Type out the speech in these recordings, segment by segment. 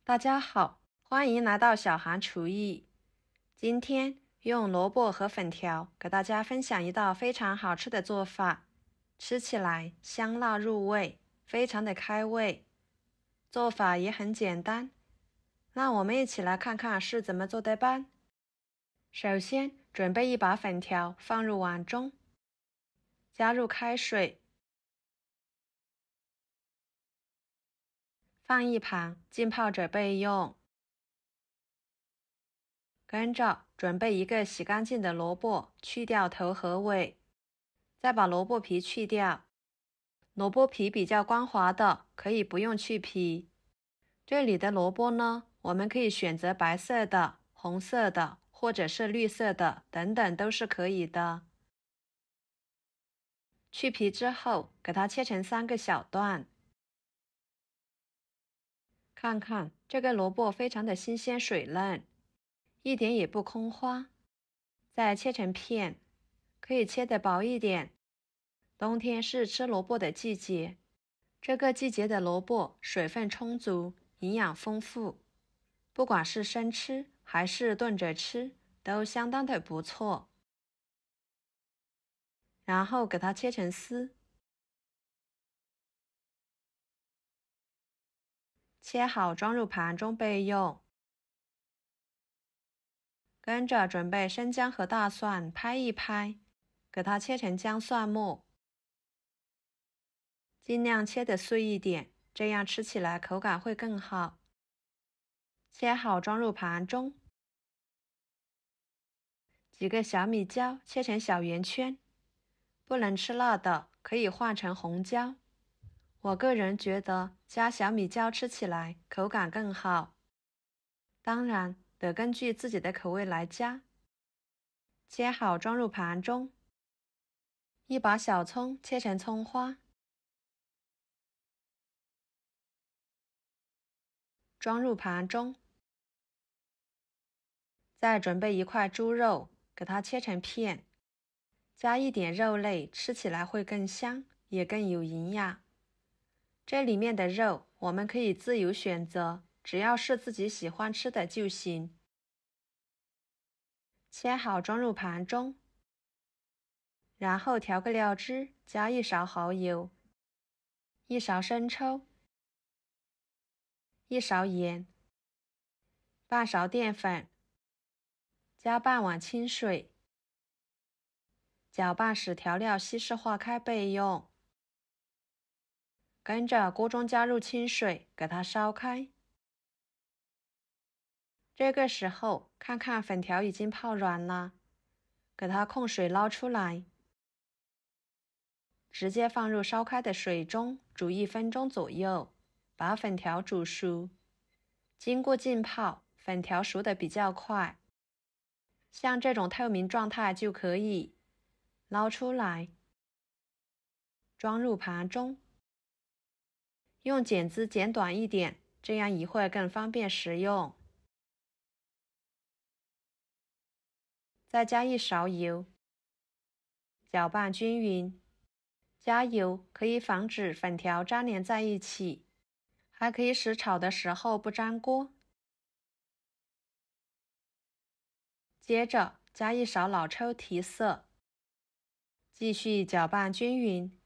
大家好，欢迎来到小韩厨艺。今天用萝卜和粉条给大家分享一道非常好吃的做法，吃起来香辣入味，非常的开胃。做法也很简单，那我们一起来看看是怎么做的吧。首先，准备一把粉条放入碗中，加入开水，放一旁浸泡着备用。跟着准备一个洗干净的萝卜，去掉头和尾，再把萝卜皮去掉。萝卜皮比较光滑的，可以不用去皮。这里的萝卜呢，我们可以选择白色的、红色的，或者是绿色的，等等都是可以的。去皮之后，给它切成3个小段。看看这个萝卜非常的新鲜水嫩，一点也不空花。再切成片，可以切得薄一点。冬天是吃萝卜的季节，这个季节的萝卜水分充足，营养丰富，不管是生吃还是炖着吃，都相当的不错。然后给它切成丝，切好装入盘中备用。跟着准备生姜和大蒜，拍一拍，给它切成姜蒜末，尽量切得碎一点，这样吃起来口感会更好。切好装入盘中。几个小米椒切成小圆圈，不能吃辣的可以换成红椒。我个人觉得加小米椒吃起来口感更好，当然得根据自己的口味来加。切好装入盘中。一把小葱切成葱花，装入盘中。再准备一块猪肉，给它切成片，加一点肉类，吃起来会更香，也更有营养。这里面的肉我们可以自由选择，只要是自己喜欢吃的就行。切好装入盘中，然后调个料汁，加1勺蚝油，1勺生抽，1勺盐，半勺淀粉，加半碗清水，搅拌使调料稀释化开备用。跟着锅中加入清水，给它烧开。这个时候看看粉条已经泡软了，给它控水捞出来，直接放入烧开的水中煮1分钟左右，把粉条煮熟。经过浸泡，粉条熟得比较快，像这种透明状态就可以。捞出来，装入盘中。用剪子剪短一点，这样一会儿更方便食用。再加1勺油，搅拌均匀。加油可以防止粉条粘连在一起，还可以使炒的时候不粘锅。接着加1勺老抽提色，继续搅拌均匀。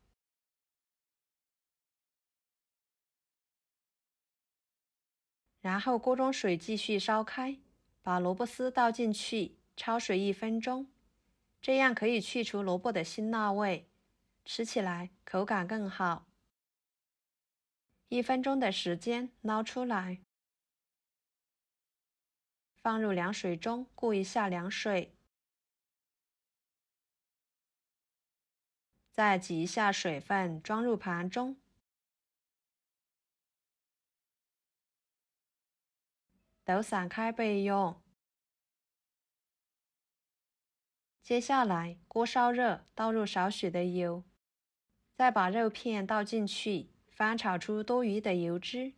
然后锅中水继续烧开，把萝卜丝倒进去，焯水1分钟，这样可以去除萝卜的辛辣味，吃起来口感更好。1分钟的时间捞出来，放入凉水中过一下凉水，再挤一下水分，装入盘中。抖散开备用。接下来锅烧热，倒入少许的油，再把肉片倒进去，翻炒出多余的油脂。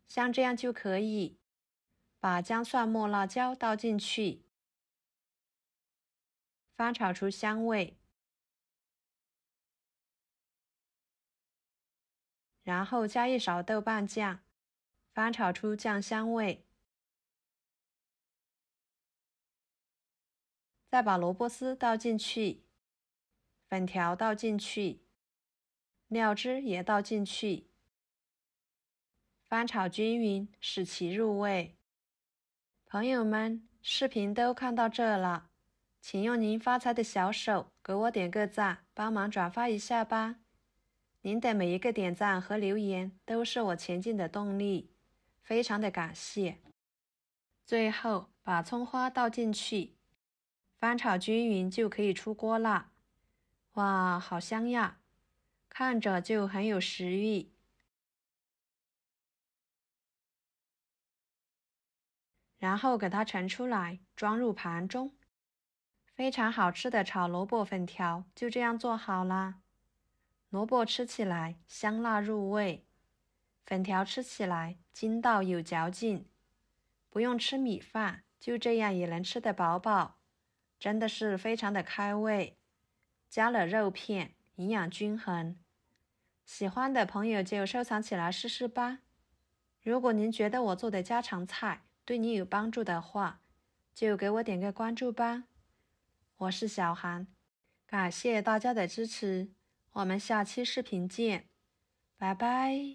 像这样就可以。把姜蒜末辣椒倒进去，翻炒出香味。然后加一勺豆瓣酱，翻炒出酱香味。再把萝卜丝倒进去，粉条倒进去，料汁也倒进去，翻炒均匀，使其入味。朋友们，视频都看到这了，请用您发财的小手给我点个赞，帮忙转发一下吧。您的每一个点赞和留言都是我前进的动力，非常的感谢。最后把葱花倒进去，翻炒均匀就可以出锅啦。哇，好香呀，看着就很有食欲。然后给它盛出来，装入盘中。非常好吃的炒萝卜粉条就这样做好啦。萝卜吃起来香辣入味，粉条吃起来筋道有嚼劲，不用吃米饭，就这样也能吃得饱饱，真的是非常的开胃。加了肉片，营养均衡。喜欢的朋友就收藏起来试试吧。如果您觉得我做的家常菜对你有帮助的话，就给我点个关注吧。我是小韩，感谢大家的支持，我们下期视频见，拜拜。